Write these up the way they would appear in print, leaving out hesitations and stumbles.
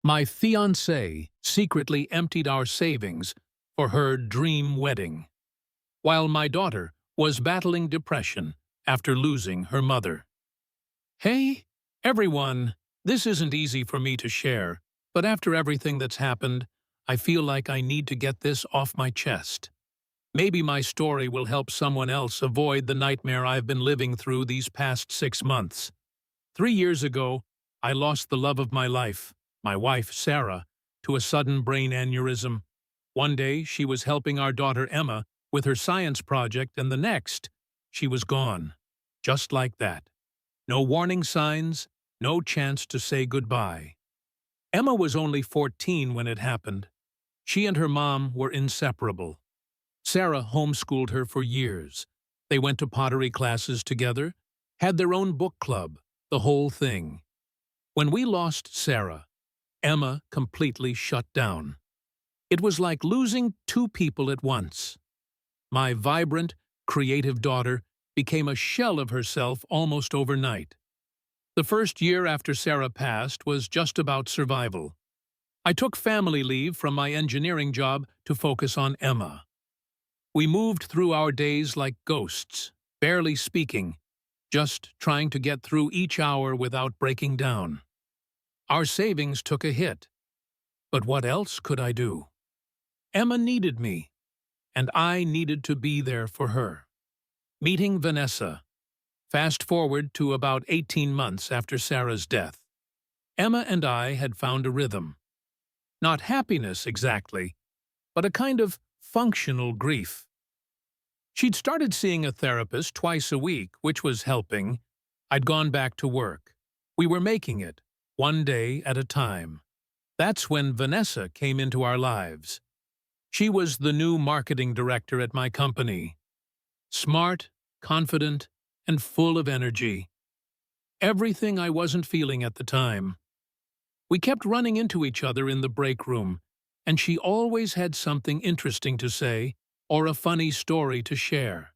My fiancée secretly emptied our savings for her dream wedding, while my daughter was battling depression after losing her mother. Hey, everyone, this isn't easy for me to share, but after everything that's happened, I feel like I need to get this off my chest. Maybe my story will help someone else avoid the nightmare I've been living through these past 6 months. 3 years ago, I lost the love of my life, my wife, Sarah, to a sudden brain aneurysm. One day, she was helping our daughter Emma with her science project, and the next, she was gone. Just like that. No warning signs, no chance to say goodbye. Emma was only 14 when it happened. She and her mom were inseparable. Sarah homeschooled her for years. They went to pottery classes together, had their own book club, the whole thing. When we lost Sarah, Emma completely shut down. It was like losing two people at once. My vibrant, creative daughter became a shell of herself almost overnight. The first year after Sarah passed was just about survival. I took family leave from my engineering job to focus on Emma. We moved through our days like ghosts, barely speaking, just trying to get through each hour without breaking down. Our savings took a hit. But what else could I do? Emma needed me, and I needed to be there for her. Meeting Vanessa. Fast forward to about 18 months after Sarah's death. Emma and I had found a rhythm. Not happiness exactly, but a kind of functional grief. She'd started seeing a therapist twice a week, which was helping. I'd gone back to work. We were making it, one day at a time. That's when Vanessa came into our lives. She was the new marketing director at my company. Smart, confident, and full of energy. Everything I wasn't feeling at the time. We kept running into each other in the break room, and she always had something interesting to say or a funny story to share.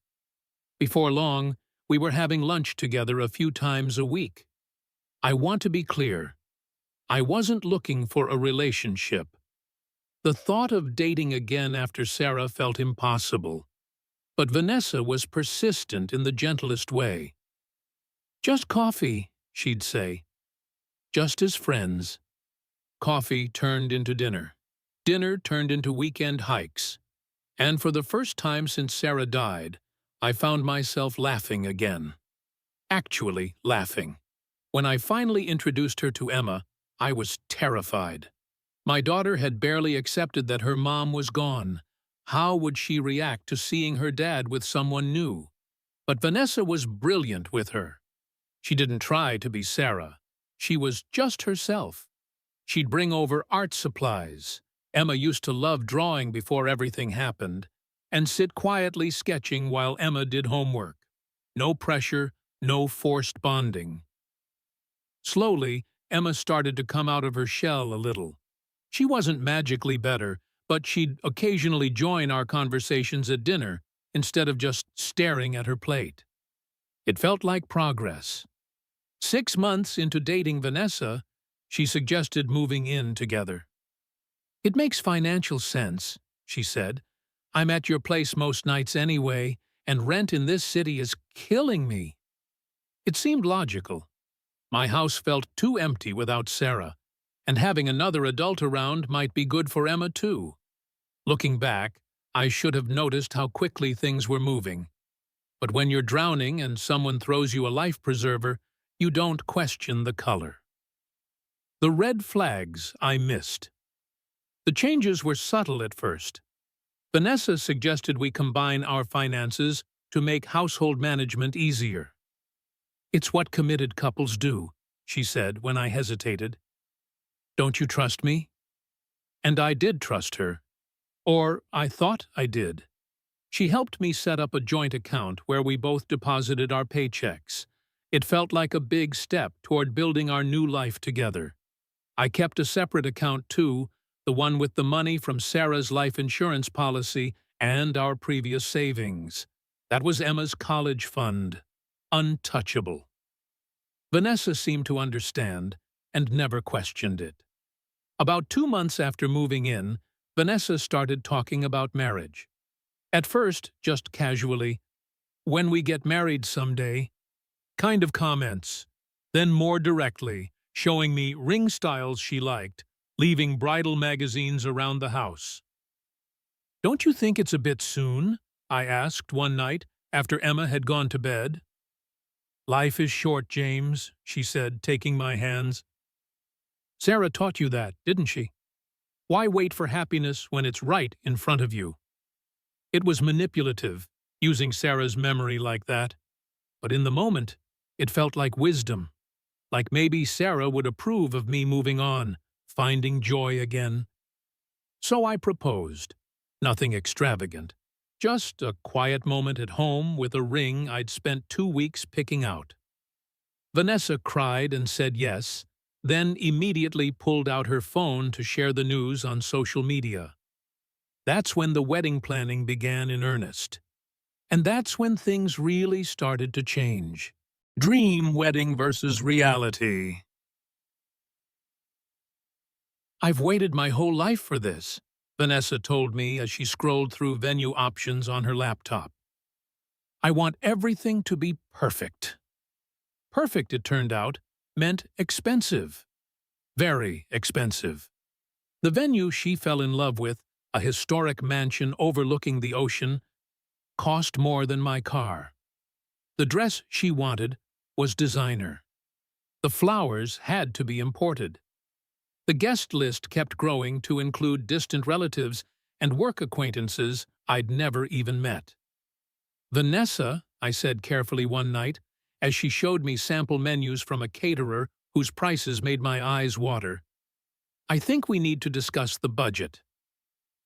Before long, we were having lunch together a few times a week. I want to be clear. I wasn't looking for a relationship. The thought of dating again after Sarah felt impossible. But Vanessa was persistent in the gentlest way. "Just coffee," she'd say. Just as friends. Coffee turned into dinner. Dinner turned into weekend hikes. And for the first time since Sarah died, I found myself laughing again. Actually laughing. When I finally introduced her to Emma, I was terrified. My daughter had barely accepted that her mom was gone. How would she react to seeing her dad with someone new? But Vanessa was brilliant with her. She didn't try to be Sarah. She was just herself. She'd bring over art supplies. Emma used to love drawing before everything happened, and sit quietly sketching while Emma did homework. No pressure, no forced bonding. Slowly, Emma started to come out of her shell a little. She wasn't magically better, but she'd occasionally join our conversations at dinner instead of just staring at her plate. It felt like progress. 6 months into dating Vanessa, she suggested moving in together. "It makes financial sense," she said. "I'm at your place most nights anyway, and rent in this city is killing me." It seemed logical. My house felt too empty without Sarah, and having another adult around might be good for Emma too. Looking back, I should have noticed how quickly things were moving. But when you're drowning and someone throws you a life preserver, you don't question the color. The red flags I missed. The changes were subtle at first. Vanessa suggested we combine our finances to make household management easier. "It's what committed couples do," she said when I hesitated. "Don't you trust me?" And I did trust her. Or I thought I did. She helped me set up a joint account where we both deposited our paychecks. It felt like a big step toward building our new life together. I kept a separate account too, the one with the money from Sarah's life insurance policy and our previous savings. That was Emma's college fund. Untouchable. Vanessa seemed to understand and never questioned it. About 2 months after moving in, Vanessa started talking about marriage. At first, just casually, "When we get married someday," kind of comments. Then more directly, showing me ring styles she liked, leaving bridal magazines around the house. "Don't you think it's a bit soon?" I asked one night after Emma had gone to bed. "Life is short, James," she said, taking my hands. "Sarah taught you that, didn't she? Why wait for happiness when it's right in front of you?" It was manipulative, using Sarah's memory like that. But in the moment, it felt like wisdom. Like maybe Sarah would approve of me moving on, finding joy again. So I proposed. Nothing extravagant. Just a quiet moment at home with a ring I'd spent 2 weeks picking out. Vanessa cried and said yes, then immediately pulled out her phone to share the news on social media. That's when the wedding planning began in earnest. And that's when things really started to change. Dream wedding versus reality. "I've waited my whole life for this," Vanessa told me as she scrolled through venue options on her laptop. "I want everything to be perfect." Perfect, it turned out, meant expensive. Very expensive. The venue she fell in love with, a historic mansion overlooking the ocean, cost more than my car. The dress she wanted was designer. The flowers had to be imported. The guest list kept growing to include distant relatives and work acquaintances I'd never even met. "Vanessa," I said carefully one night, as she showed me sample menus from a caterer whose prices made my eyes water, "I think we need to discuss the budget."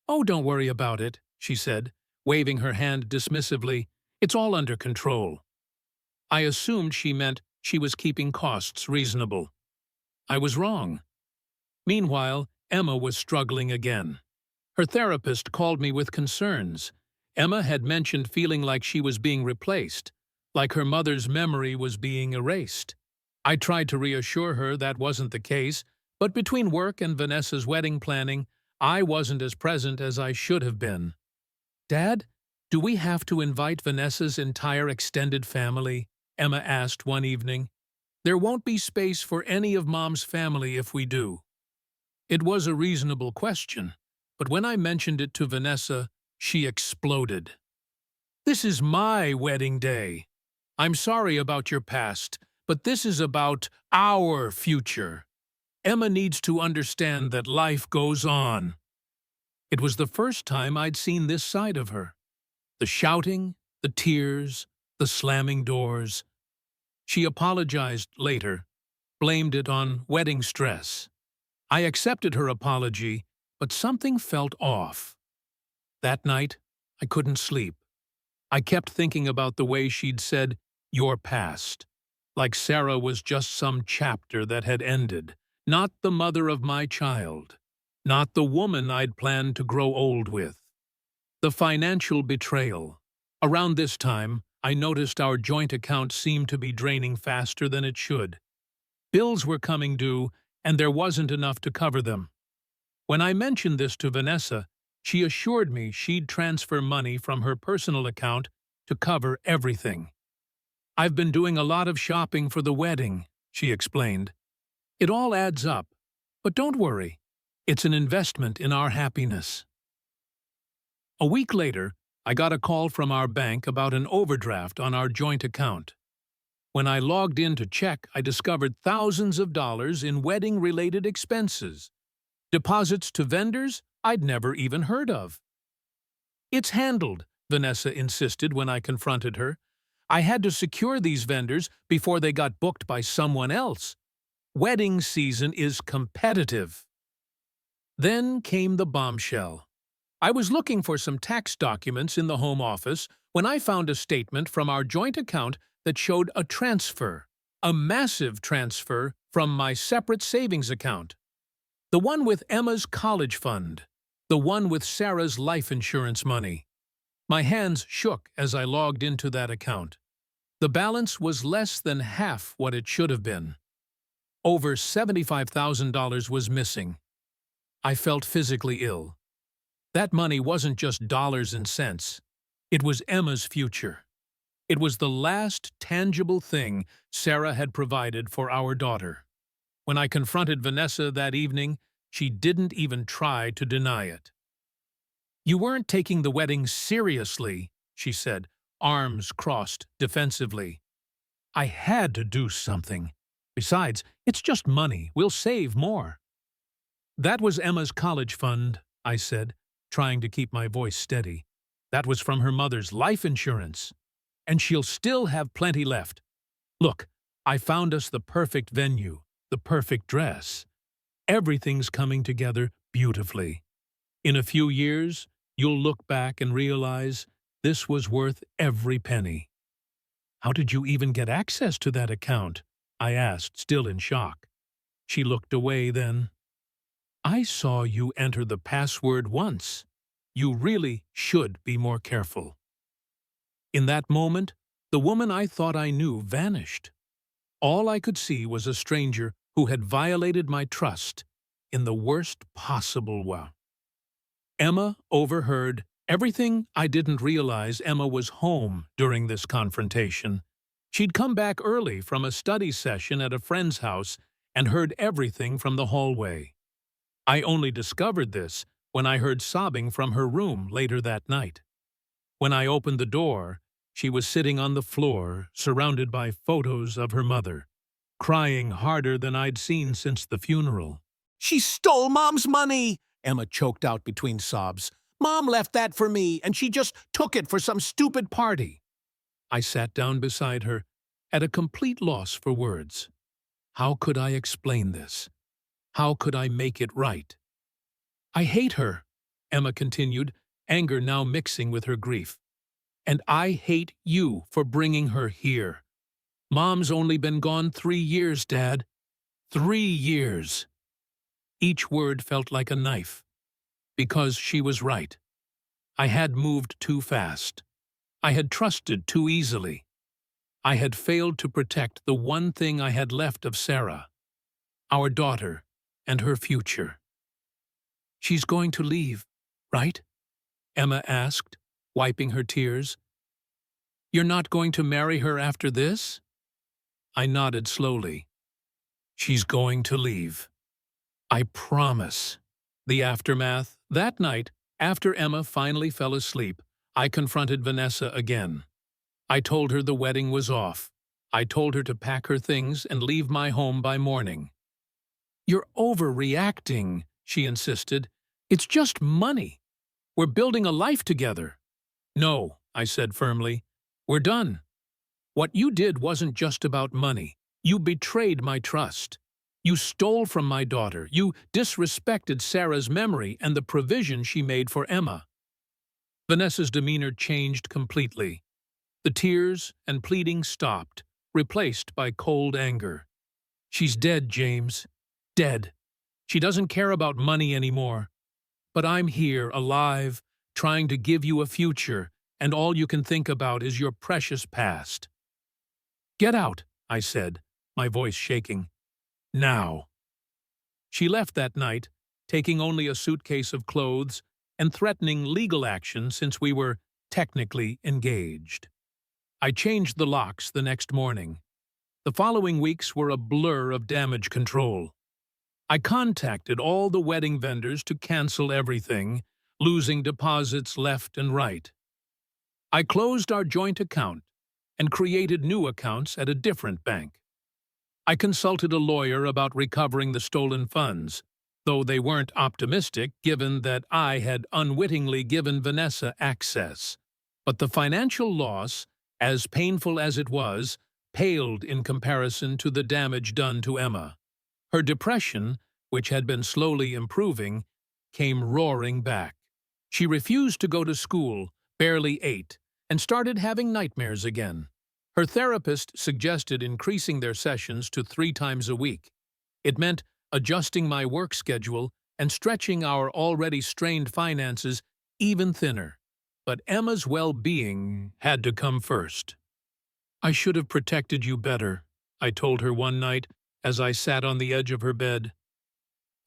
"Oh, don't worry about it," she said, waving her hand dismissively. "It's all under control." I assumed she meant she was keeping costs reasonable. I was wrong. Meanwhile, Emma was struggling again. Her therapist called me with concerns. Emma had mentioned feeling like she was being replaced, like her mother's memory was being erased. I tried to reassure her that wasn't the case, but between work and Vanessa's wedding planning, I wasn't as present as I should have been. "Dad, do we have to invite Vanessa's entire extended family?" Emma asked one evening. "There won't be space for any of Mom's family if we do." It was a reasonable question, but when I mentioned it to Vanessa, she exploded. "This is my wedding day. I'm sorry about your past, but this is about our future. Emma needs to understand that life goes on." It was the first time I'd seen this side of her. The shouting, the tears, the slamming doors. She apologized later, blamed it on wedding stress. I accepted her apology, but something felt off. That night, I couldn't sleep. I kept thinking about the way she'd said, "your past," like Sarah was just some chapter that had ended, not the mother of my child, not the woman I'd planned to grow old with. The financial betrayal. Around this time, I noticed our joint account seemed to be draining faster than it should. Bills were coming due, and there wasn't enough to cover them. When I mentioned this to Vanessa, she assured me she'd transfer money from her personal account to cover everything. "I've been doing a lot of shopping for the wedding," she explained. "It all adds up, but don't worry. It's an investment in our happiness." A week later, I got a call from our bank about an overdraft on our joint account. When I logged in to check, I discovered thousands of dollars in wedding-related expenses. Deposits to vendors I'd never even heard of. "It's handled," Vanessa insisted when I confronted her. "I had to secure these vendors before they got booked by someone else. Wedding season is competitive." Then came the bombshell. I was looking for some tax documents in the home office when I found a statement from our joint account that showed a transfer, a massive transfer from my separate savings account. The one with Emma's college fund, the one with Sarah's life insurance money. My hands shook as I logged into that account. The balance was less than half what it should have been. Over $75,000 was missing. I felt physically ill. That money wasn't just dollars and cents. It was Emma's future. It was the last tangible thing Sarah had provided for our daughter. When I confronted Vanessa that evening, she didn't even try to deny it. "You weren't taking the wedding seriously," she said, arms crossed defensively. "I had to do something. Besides, it's just money. We'll save more." "That was Emma's college fund," I said, trying to keep my voice steady. "That was from her mother's life insurance. And she'll still have plenty left. Look, I found us the perfect venue, the perfect dress. Everything's coming together beautifully. In a few years, you'll look back and realize this was worth every penny." "How did you even get access to that account?" I asked, still in shock. She looked away then. "I saw you enter the password once. You really should be more careful." In that moment, the woman I thought I knew vanished. All I could see was a stranger who had violated my trust in the worst possible way. Emma overheard everything. I didn't realize Emma was home during this confrontation. She'd come back early from a study session at a friend's house and heard everything from the hallway. I only discovered this when I heard sobbing from her room later that night. When I opened the door, she was sitting on the floor, surrounded by photos of her mother, crying harder than I'd seen since the funeral. "She stole Mom's money!" Emma choked out between sobs. "Mom left that for me, and she just took it for some stupid party." I sat down beside her, at a complete loss for words. How could I explain this? How could I make it right? "I hate her," Emma continued, anger now mixing with her grief. "And I hate you for bringing her here. Mom's only been gone 3 years, Dad. 3 years." Each word felt like a knife. Because she was right. I had moved too fast. I had trusted too easily. I had failed to protect the one thing I had left of Sarah, our daughter and her future. "She's going to leave, right?" Emma asked, wiping her tears. "You're not going to marry her after this?" I nodded slowly. "She's going to leave. I promise." The aftermath. That night, after Emma finally fell asleep, I confronted Vanessa again. I told her the wedding was off. I told her to pack her things and leave my home by morning. "You're overreacting," she insisted. "It's just money. We're building a life together." "No," I said firmly. "We're done. What you did wasn't just about money. You betrayed my trust. You stole from my daughter. You disrespected Sarah's memory and the provision she made for Emma." Vanessa's demeanor changed completely. The tears and pleading stopped, replaced by cold anger. "She's dead, James. Dead. She doesn't care about money anymore. But I'm here, alive, trying to give you a future, and all you can think about is your precious past." "Get out," I said, my voice shaking. "Now." She left that night, taking only a suitcase of clothes and threatening legal action since we were technically engaged. I changed the locks the next morning. The following weeks were a blur of damage control. I contacted all the wedding vendors to cancel everything, losing deposits left and right. I closed our joint account and created new accounts at a different bank. I consulted a lawyer about recovering the stolen funds, though they weren't optimistic given that I had unwittingly given Vanessa access. But the financial loss, as painful as it was, paled in comparison to the damage done to Emma. Her depression, which had been slowly improving, came roaring back. She refused to go to school, barely ate, and started having nightmares again. Her therapist suggested increasing their sessions to 3 times a week. It meant adjusting my work schedule and stretching our already strained finances even thinner. But Emma's well-being had to come first. "I should have protected you better," I told her one night as I sat on the edge of her bed.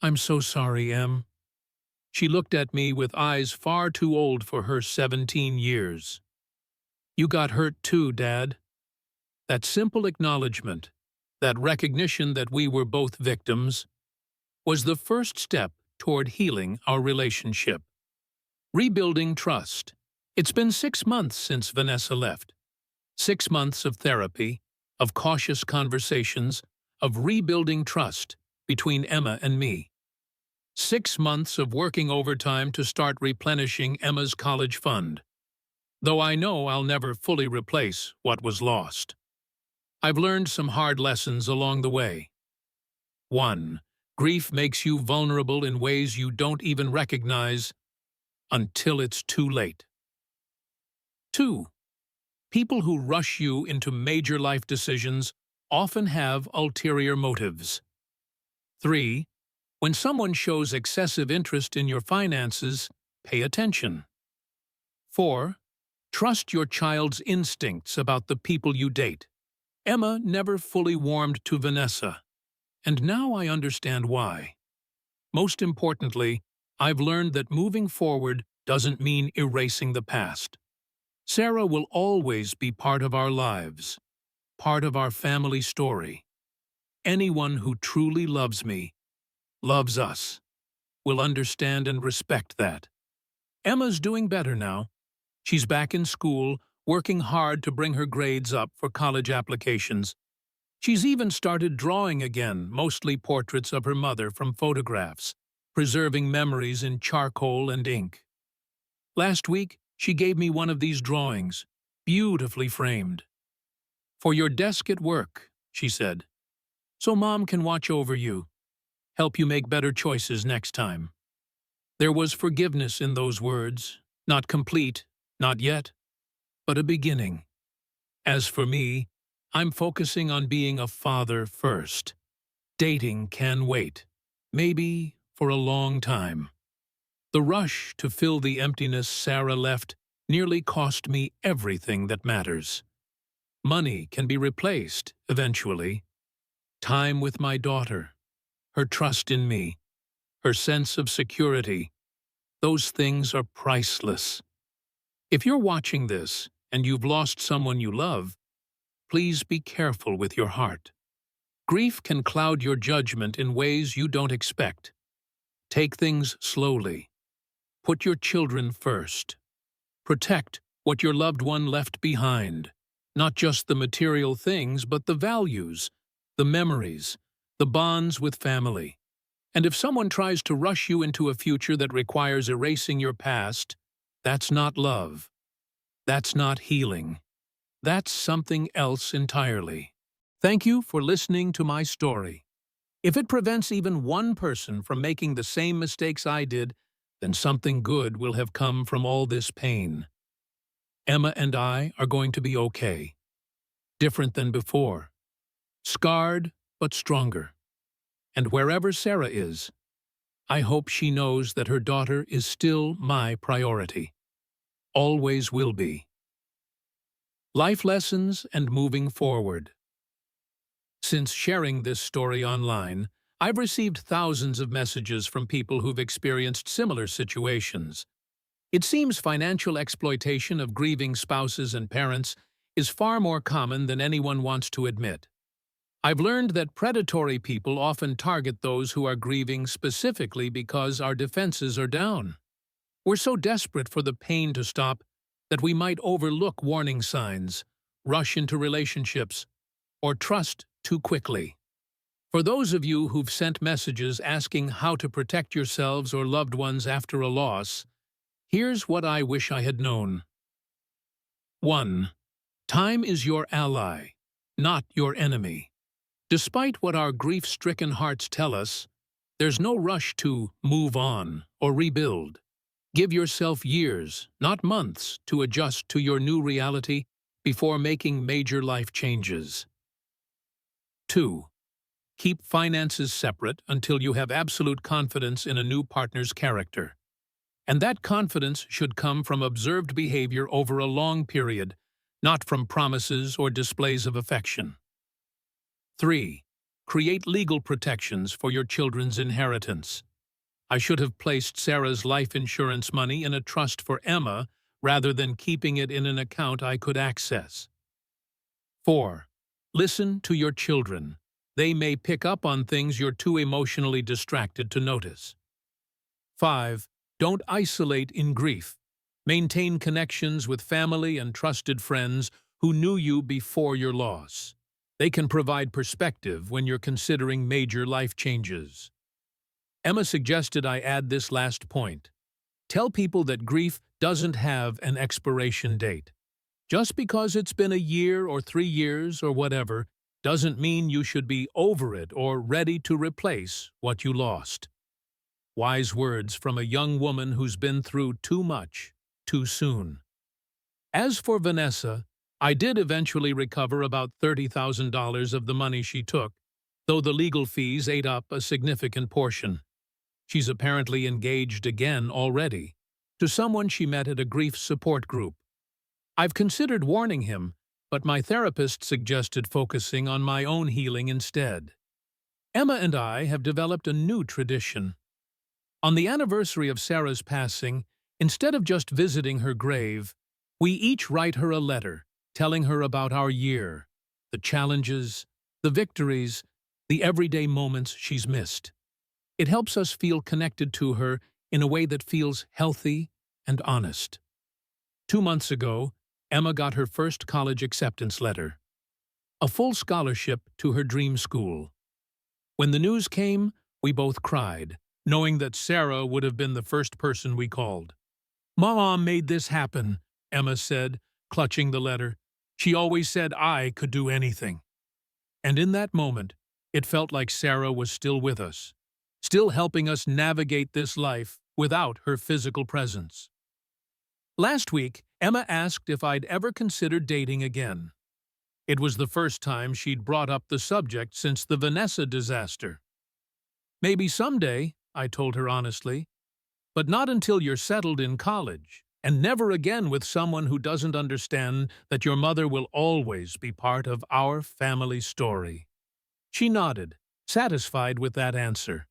"I'm so sorry, Em." She looked at me with eyes far too old for her 17 years. "You got hurt too, Dad." That simple acknowledgement, that recognition that we were both victims, was the first step toward healing our relationship. Rebuilding trust. It's been 6 months since Vanessa left. 6 months of therapy, of cautious conversations, of rebuilding trust between Emma and me. 6 months of working overtime to start replenishing Emma's college fund, though I know I'll never fully replace what was lost. I've learned some hard lessons along the way. 1. Grief makes you vulnerable in ways you don't even recognize until it's too late. 2. People who rush you into major life decisions often have ulterior motives. 3. When someone shows excessive interest in your finances, pay attention. 4. Trust your child's instincts about the people you date. Emma never fully warmed to Vanessa, and now I understand why. Most importantly, I've learned that moving forward doesn't mean erasing the past. Sarah will always be part of our lives, part of our family story. Anyone who truly loves me, loves us, will understand and respect that. Emma's doing better now. She's back in school, working hard to bring her grades up for college applications. She's even started drawing again, mostly portraits of her mother from photographs, preserving memories in charcoal and ink. Last week, she gave me one of these drawings, beautifully framed. "For your desk at work," she said, "so Mom can watch over you, help you make better choices next time." There was forgiveness in those words, not complete, not yet, but a beginning. As for me, I'm focusing on being a father first. Dating can wait, maybe for a long time. The rush to fill the emptiness Sarah left nearly cost me everything that matters. Money can be replaced, eventually. Time with my daughter, her trust in me, her sense of security, those things are priceless. If you're watching this and you've lost someone you love, please be careful with your heart. Grief can cloud your judgment in ways you don't expect. Take things slowly. Put your children first. Protect what your loved one left behind, not just the material things, but the values, the memories, the bonds with family. And if someone tries to rush you into a future that requires erasing your past, that's not love. That's not healing. That's something else entirely. Thank you for listening to my story. If it prevents even one person from making the same mistakes I did, then something good will have come from all this pain. Emma and I are going to be okay. Different than before. Scarred, but stronger. And wherever Sarah is, I hope she knows that her daughter is still my priority. Always will be. Life lessons and moving forward. Since sharing this story online, I've received thousands of messages from people who've experienced similar situations. It seems financial exploitation of grieving spouses and parents is far more common than anyone wants to admit. I've learned that predatory people often target those who are grieving specifically because our defenses are down. We're so desperate for the pain to stop that we might overlook warning signs, rush into relationships, or trust too quickly. For those of you who've sent messages asking how to protect yourselves or loved ones after a loss, here's what I wish I had known. 1. Time is your ally, not your enemy. Despite what our grief-stricken hearts tell us, there's no rush to move on or rebuild. Give yourself years, not months, to adjust to your new reality before making major life changes. 2. Keep finances separate until you have absolute confidence in a new partner's character. And that confidence should come from observed behavior over a long period, not from promises or displays of affection. 3. Create legal protections for your children's inheritance. I should have placed Sarah's life insurance money in a trust for Emma rather than keeping it in an account I could access. 4. Listen to your children. They may pick up on things you're too emotionally distracted to notice. 5. Don't isolate in grief. Maintain connections with family and trusted friends who knew you before your loss. They can provide perspective when you're considering major life changes. Emma suggested I add this last point. Tell people that grief doesn't have an expiration date. Just because it's been a year or 3 years or whatever doesn't mean you should be over it or ready to replace what you lost. Wise words from a young woman who's been through too much, too soon. As for Vanessa, I did eventually recover about $30,000 of the money she took, though the legal fees ate up a significant portion. She's apparently engaged again already, to someone she met at a grief support group. I've considered warning him, but my therapist suggested focusing on my own healing instead. Emma and I have developed a new tradition. On the anniversary of Sarah's passing, instead of just visiting her grave, we each write her a letter telling her about our year, the challenges, the victories, the everyday moments she's missed. It helps us feel connected to her in a way that feels healthy and honest. 2 months ago, Emma got her first college acceptance letter, a full scholarship to her dream school. When the news came, we both cried, knowing that Sarah would have been the first person we called. "Mom made this happen," Emma said, clutching the letter. "She always said I could do anything." And in that moment, it felt like Sarah was still with us, still helping us navigate this life without her physical presence. Last week, Emma asked if I'd ever considered dating again. It was the first time she'd brought up the subject since the Vanessa disaster. "Maybe someday," I told her honestly, "but not until you're settled in college, and never again with someone who doesn't understand that your mother will always be part of our family story." She nodded, satisfied with that answer.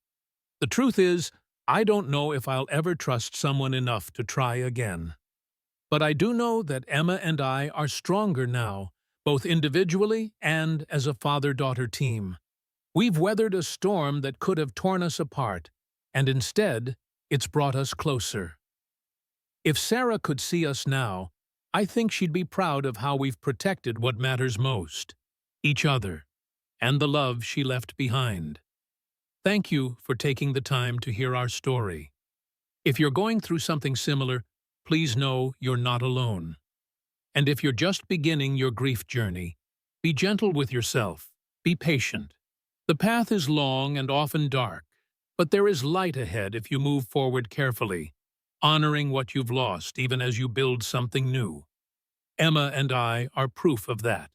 The truth is, I don't know if I'll ever trust someone enough to try again. But I do know that Emma and I are stronger now, both individually and as a father-daughter team. We've weathered a storm that could have torn us apart, and instead, it's brought us closer. If Sarah could see us now, I think she'd be proud of how we've protected what matters most, each other, and the love she left behind. Thank you for taking the time to hear our story. If you're going through something similar, please know you're not alone. And if you're just beginning your grief journey, be gentle with yourself, be patient. The path is long and often dark, but there is light ahead if you move forward carefully, honoring what you've lost even as you build something new. Emma and I are proof of that.